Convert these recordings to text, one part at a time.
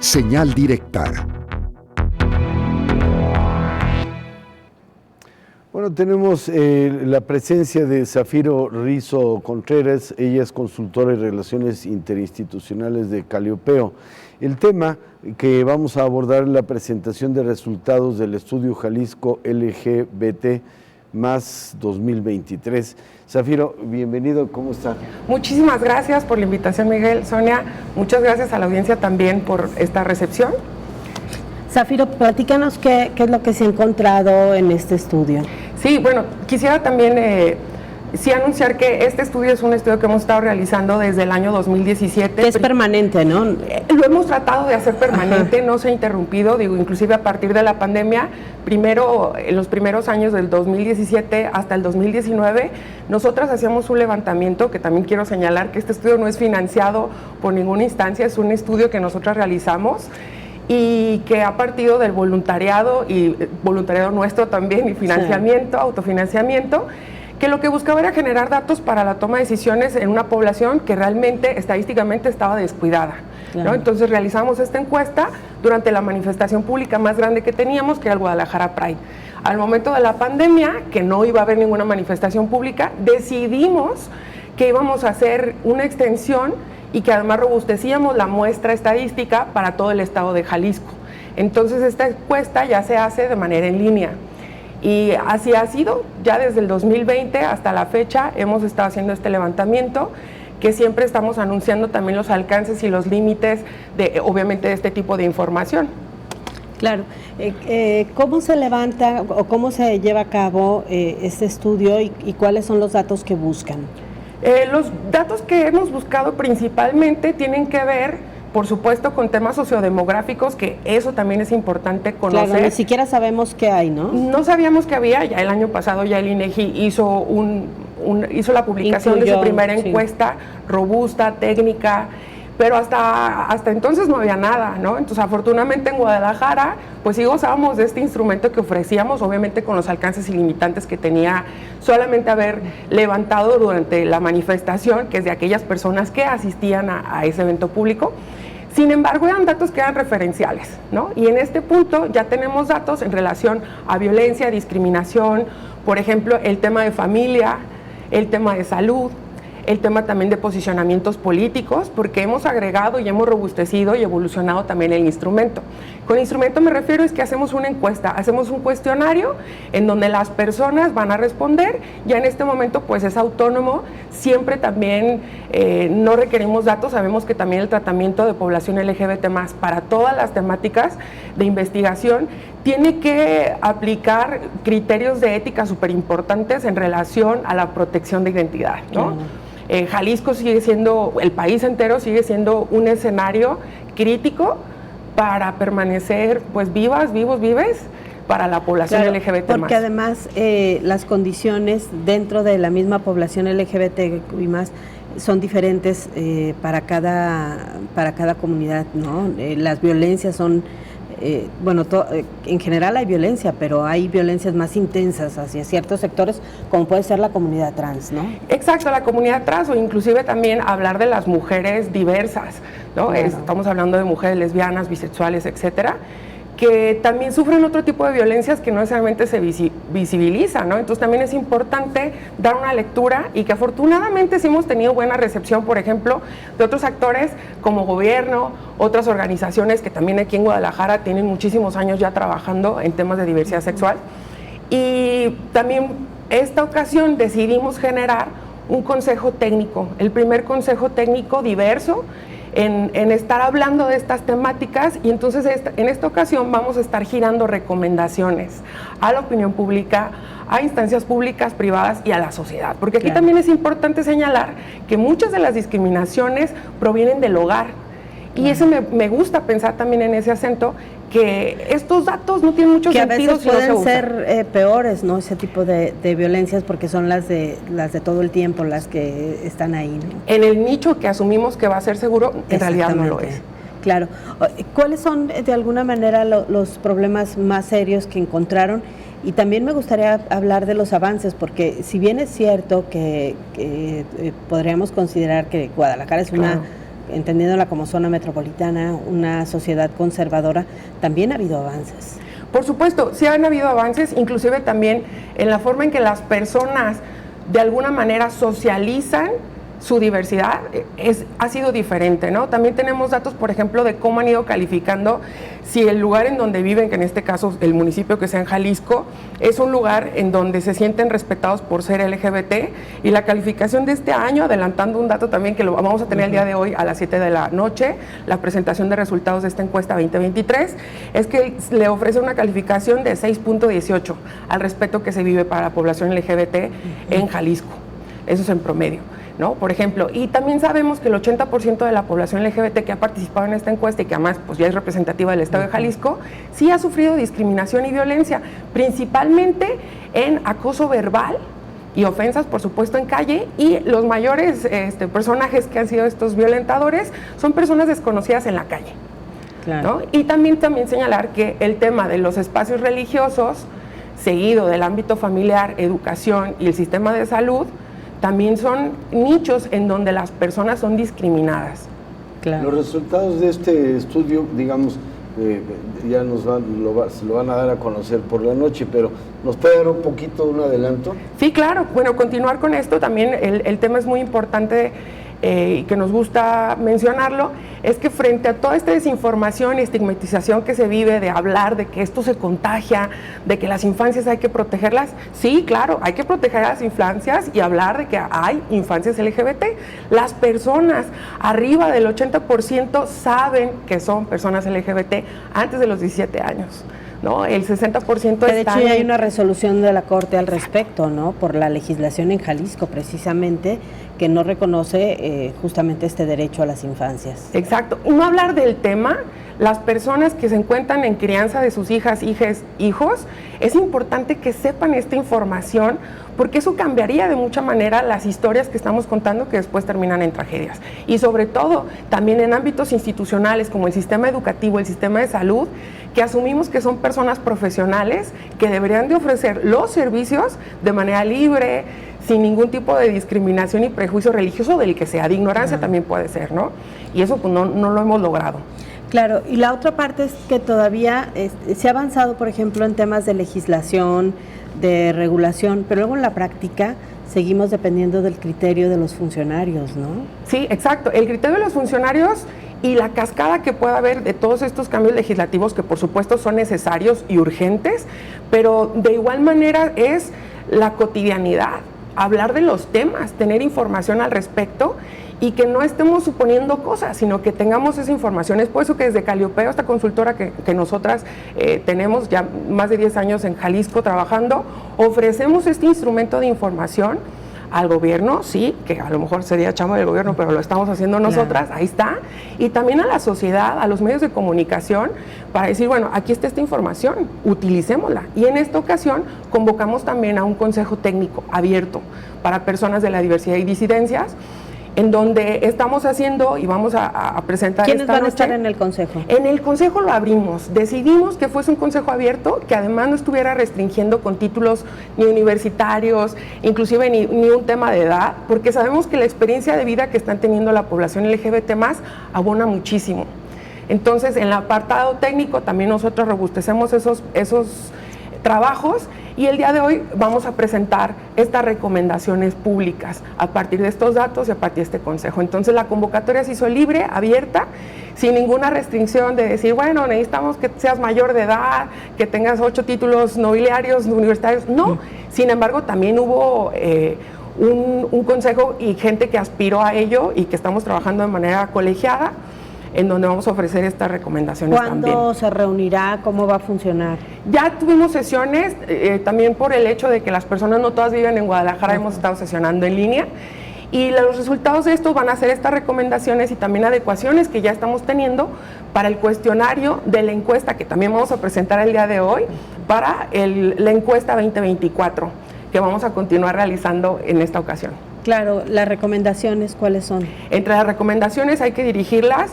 Señal directa. Bueno, tenemos la presencia de Zafiro Rizo Contreras. Ella es consultora en Relaciones Interinstitucionales de Calliope. El tema que vamos a abordar es la presentación de resultados del estudio Jalisco LGBT más 2023. Zafiro, bienvenido, ¿cómo está? Muchísimas gracias por la invitación, Miguel. Sonia, muchas gracias a la audiencia también por esta recepción. Zafiro, platícanos qué es lo que se ha encontrado en este estudio. Sí, bueno, quisiera también anunciar que este estudio es un estudio que hemos estado realizando desde el año 2017. Es permanente, ¿no? Lo hemos tratado de hacer permanente, no se ha interrumpido, inclusive a partir de la pandemia. Primero, en los primeros años del 2017 hasta el 2019, nosotras hacíamos un levantamiento, que también quiero señalar que este estudio no es financiado por ninguna instancia, es un estudio que nosotras realizamos y que ha partido del voluntariado, y voluntariado nuestro también, y financiamiento, sí, autofinanciamiento, que lo que buscaba era generar datos para la toma de decisiones en una población que realmente estadísticamente estaba descuidada, claro, ¿no? Entonces realizamos esta encuesta durante la manifestación pública más grande que teníamos, que era el Guadalajara Pride. Al momento de la pandemia, que no iba a haber ninguna manifestación pública, decidimos que íbamos a hacer una extensión y que además robustecíamos la muestra estadística para todo el estado de Jalisco. Entonces esta encuesta ya se hace de manera en línea. Y así ha sido, ya desde el 2020 hasta la fecha hemos estado haciendo este levantamiento, que siempre estamos anunciando también los alcances y los límites de, obviamente, de este tipo de información. Claro. ¿Cómo se levanta o cómo se lleva a cabo este estudio y cuáles son los datos que buscan? Los datos que hemos buscado principalmente tienen que ver, por supuesto, con temas sociodemográficos, que eso también es importante conocer. Claro, ni siquiera sabemos qué hay, ¿no? No sabíamos que había, ya el año pasado ya el INEGI hizo la publicación de su primera encuesta, sí, robusta, técnica, pero hasta entonces no había nada, ¿no? Entonces, afortunadamente en Guadalajara, pues sí gozábamos de este instrumento que ofrecíamos, obviamente con los alcances ilimitantes que tenía solamente haber levantado durante la manifestación, que es de aquellas personas que asistían a ese evento público. Sin embargo, eran datos que eran referenciales, ¿no? Y en este punto ya tenemos datos en relación a violencia, discriminación, por ejemplo, el tema de familia, el tema de salud, el tema también de posicionamientos políticos, porque hemos agregado y hemos robustecido y evolucionado también el instrumento. Con instrumento me refiero es que hacemos una encuesta, hacemos un cuestionario en donde las personas van a responder. Ya en este momento pues es autónomo, siempre también no requerimos datos. Sabemos que también el tratamiento de población LGBT más para todas las temáticas de investigación tiene que aplicar criterios de ética súper importantes en relación a la protección de identidad, ¿no? Jalisco sigue siendo, el país entero sigue siendo un escenario crítico para permanecer pues vives para la población, claro, LGBT+. Porque además las condiciones dentro de la misma población LGBT y más son diferentes para cada comunidad, ¿no? Las violencias son en general hay violencia, pero hay violencias más intensas hacia ciertos sectores, como puede ser la comunidad trans, ¿no? Exacto, la comunidad trans, o inclusive también hablar de las mujeres diversas, ¿no? Claro. Estamos hablando de mujeres lesbianas, bisexuales, etcétera, que también sufren otro tipo de violencias que no necesariamente se visibilizan, ¿no? Entonces también es importante dar una lectura, y que afortunadamente sí hemos tenido buena recepción, por ejemplo, de otros actores como gobierno, otras organizaciones que también aquí en Guadalajara tienen muchísimos años ya trabajando en temas de diversidad sexual. Y también esta ocasión decidimos generar un consejo técnico, el primer consejo técnico diverso en estar hablando de estas temáticas, y entonces en esta ocasión vamos a estar girando recomendaciones a la opinión pública, a instancias públicas, privadas y a la sociedad, porque aquí también es importante señalar que muchas de las discriminaciones provienen del hogar, y eso me gusta pensar también en ese acento, que estos datos no tienen mucho sentido si no se usan. Que a veces pueden ser peores, ¿no? Ese tipo de violencias, porque son las de todo el tiempo, las que están ahí, ¿no? En el nicho que asumimos que va a ser seguro, en realidad no lo es. Claro. ¿Cuáles son, de alguna manera, los problemas más serios que encontraron? Y también me gustaría hablar de los avances, porque si bien es cierto que podríamos considerar que Guadalajara es una entendiéndola como zona metropolitana, una sociedad conservadora, también ha habido avances. Por supuesto, sí han habido avances, inclusive también en la forma en que las personas de alguna manera socializan su diversidad ha sido diferente, ¿no? También tenemos datos, por ejemplo, de cómo han ido calificando si el lugar en donde viven, que en este caso el municipio que sea en Jalisco, es un lugar en donde se sienten respetados por ser LGBT, y la calificación de este año, adelantando un dato también que lo vamos a tener el día de hoy a las 7 de la noche, la presentación de resultados de esta encuesta 2023, es que le ofrece una calificación de 6.18 al respeto que se vive para la población LGBT en Jalisco. Eso es en promedio, ¿no? Por ejemplo, y también sabemos que el 80% de la población LGBT que ha participado en esta encuesta y que además pues ya es representativa del estado de Jalisco, sí ha sufrido discriminación y violencia, principalmente en acoso verbal y ofensas, por supuesto, en calle, y los mayores personajes que han sido estos violentadores son personas desconocidas en la calle, claro, ¿no? Y también señalar que el tema de los espacios religiosos, seguido del ámbito familiar, educación y el sistema de salud, también son nichos en donde las personas son discriminadas. Claro. Los resultados de este estudio, digamos, ya lo van a dar a conocer por la noche, pero ¿nos puede dar un poquito un adelanto? Sí, claro. Bueno, continuar con esto también, el tema es muy importante y que nos gusta mencionarlo, es que frente a toda esta desinformación y estigmatización que se vive de hablar de que esto se contagia, de que las infancias hay que protegerlas, sí, claro, hay que proteger a las infancias y hablar de que hay infancias LGBT. Las personas arriba del 80% saben que son personas LGBT antes de los 17 años. ¿No? El 60% de hecho ya hay una resolución de la Corte al respecto, ¿no? Por la legislación en Jalisco, precisamente, que no reconoce justamente este derecho a las infancias. Exacto. Y no hablar del tema, las personas que se encuentran en crianza de sus hijas, hijos, es importante que sepan esta información, porque eso cambiaría de mucha manera las historias que estamos contando que después terminan en tragedias. Y sobre todo, también en ámbitos institucionales como el sistema educativo, el sistema de salud, que asumimos que son personas profesionales que deberían de ofrecer los servicios de manera libre, sin ningún tipo de discriminación y prejuicio religioso del que sea, de ignorancia también puede ser, ¿no? Y eso pues no lo hemos logrado. Claro, y la otra parte es que todavía se ha avanzado, por ejemplo, en temas de legislación, de regulación, pero luego en la práctica seguimos dependiendo del criterio de los funcionarios, ¿no? Sí, exacto. El criterio de los funcionarios y la cascada que pueda haber de todos estos cambios legislativos, que por supuesto son necesarios y urgentes, pero de igual manera es la cotidianidad, hablar de los temas, tener información al respecto y que no estemos suponiendo cosas, sino que tengamos esa información. Es por eso que desde Caliopeo, esta consultora que nosotras tenemos ya más de 10 años en Jalisco trabajando, ofrecemos este instrumento de información al gobierno, sí, que a lo mejor sería chamo del gobierno, pero lo estamos haciendo nosotras, claro. Ahí está, y también a la sociedad, a los medios de comunicación, para decir, bueno, aquí está esta información, utilicémosla. Y en esta ocasión convocamos también a un consejo técnico abierto para personas de la diversidad y disidencias, en donde estamos haciendo y vamos a presentar esta noche. ¿Quiénes van a estar en el consejo? En el consejo lo abrimos, decidimos que fuese un consejo abierto, que además no estuviera restringiendo con títulos ni universitarios, inclusive ni un tema de edad, porque sabemos que la experiencia de vida que están teniendo la población LGBT+ abona muchísimo. Entonces, en el apartado técnico también nosotros robustecemos esos trabajos, y el día de hoy vamos a presentar estas recomendaciones públicas a partir de estos datos y a partir de este consejo. Entonces la convocatoria se hizo libre, abierta, sin ninguna restricción de decir, bueno, necesitamos que seas mayor de edad, que tengas 8 títulos nobiliarios, universitarios. No, sin embargo también hubo un consejo y gente que aspiró a ello y que estamos trabajando de manera colegiada, en donde vamos a ofrecer estas recomendaciones también. ¿Cuándo se reunirá? ¿Cómo va a funcionar? Ya tuvimos sesiones, también por el hecho de que las personas no todas viven en Guadalajara, hemos estado sesionando en línea, y los resultados de estos van a ser estas recomendaciones y también adecuaciones que ya estamos teniendo para el cuestionario de la encuesta que también vamos a presentar el día de hoy, para la encuesta 2024, que vamos a continuar realizando en esta ocasión. Claro, las recomendaciones, ¿cuáles son? Entre las recomendaciones hay que dirigirlas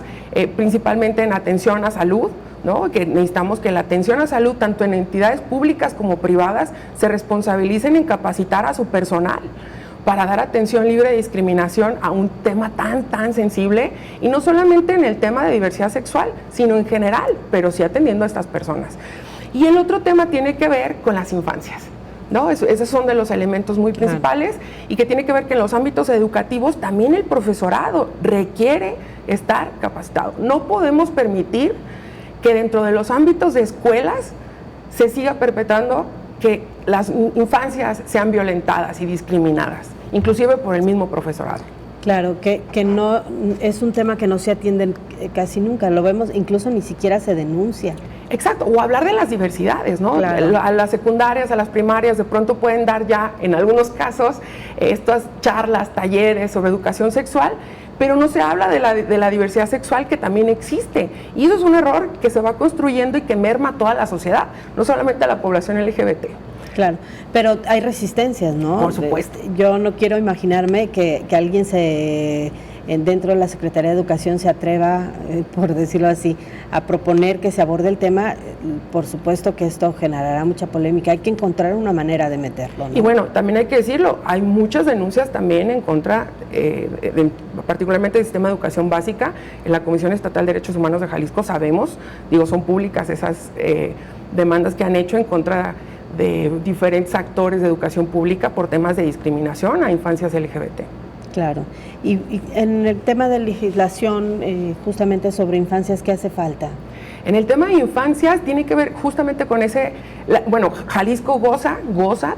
principalmente en atención a salud, ¿no? Que necesitamos que la atención a salud, tanto en entidades públicas como privadas, se responsabilicen en capacitar a su personal, para dar atención libre de discriminación a un tema tan sensible, y no solamente en el tema de diversidad sexual, sino en general, pero sí atendiendo a estas personas. Y el otro tema tiene que ver con las infancias, ¿no? Esos son de los elementos muy principales, y que tiene que ver que en los ámbitos educativos también el profesorado requiere estar capacitado. No podemos permitir que dentro de los ámbitos de escuelas se siga perpetrando que las infancias sean violentadas y discriminadas, inclusive por el mismo profesorado. Claro, que no es un tema que no se atiende casi nunca, lo vemos, incluso ni siquiera se denuncia. Exacto, o hablar de las diversidades, ¿no? Claro. A las secundarias, a las primarias, de pronto pueden dar ya, en algunos casos, estas charlas, talleres sobre educación sexual, pero no se habla de la diversidad sexual que también existe. Y eso es un error que se va construyendo y que merma a toda la sociedad, no solamente a la población LGBT. Claro, pero hay resistencias, ¿no? Por supuesto. Yo no quiero imaginarme que alguien dentro de la Secretaría de Educación se atreva, por decirlo así, a proponer que se aborde el tema. Por supuesto que esto generará mucha polémica, hay que encontrar una manera de meterlo, ¿no? Y bueno, también hay que decirlo, hay muchas denuncias también en contra, particularmente del sistema de educación básica. En la Comisión Estatal de Derechos Humanos de Jalisco sabemos, son públicas esas demandas que han hecho en contra de diferentes actores de educación pública por temas de discriminación a infancias LGBT. Claro. Y en el tema de legislación, justamente sobre infancias, ¿qué hace falta? En el tema de infancias tiene que ver justamente con Jalisco goza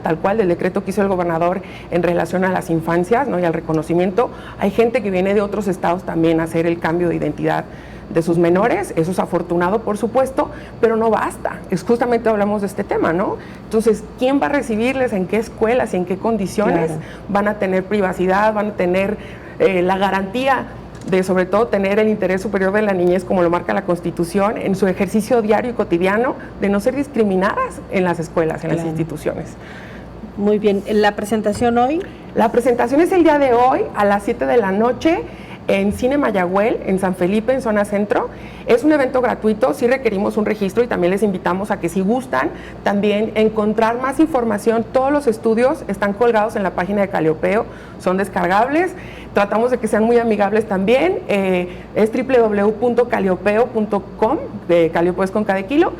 tal cual del decreto que hizo el gobernador en relación a las infancias, ¿no? Y al reconocimiento. Hay gente que viene de otros estados también a hacer el cambio de identidad de sus menores, eso es afortunado, por supuesto, pero no basta. Justamente hablamos de este tema, ¿no? Entonces, ¿quién va a recibirles? ¿En qué escuelas y en qué condiciones? Claro. Van a tener privacidad, van a tener la garantía de, sobre todo, tener el interés superior de la niñez, como lo marca la Constitución, en su ejercicio diario y cotidiano, de no ser discriminadas en las escuelas, en las instituciones. Muy bien. ¿La presentación hoy? La presentación es el día de hoy, a las 7 de la noche, en Cine Mayagüel, en San Felipe, en zona centro. Es un evento gratuito, sí requerimos un registro, y también les invitamos a que, si gustan, también encontrar más información. Todos los estudios están colgados en la página de Caliopeo, son descargables. Tratamos de que sean muy amigables también. Es www.caliopeo.com, Caliopeo es con K de kilo.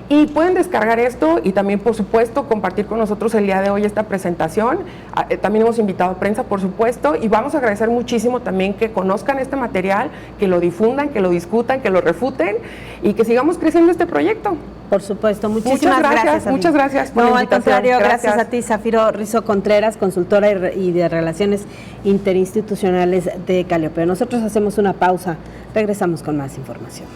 Y pueden descargar esto y también, por supuesto, compartir con nosotros el día de hoy esta presentación. También hemos invitado a prensa, por supuesto, y vamos a agradecer muchísimo también que conozcan este material, que lo difundan, que lo discutan, que lo refuten y que sigamos creciendo este proyecto. Por supuesto, muchísimas gracias. Muchas gracias por la invitación. Al contrario, gracias a ti, Zafiro Rizo Contreras, consultora y de Relaciones Interinstitucionales de Caliopeo. Nosotros hacemos una pausa, regresamos con más información.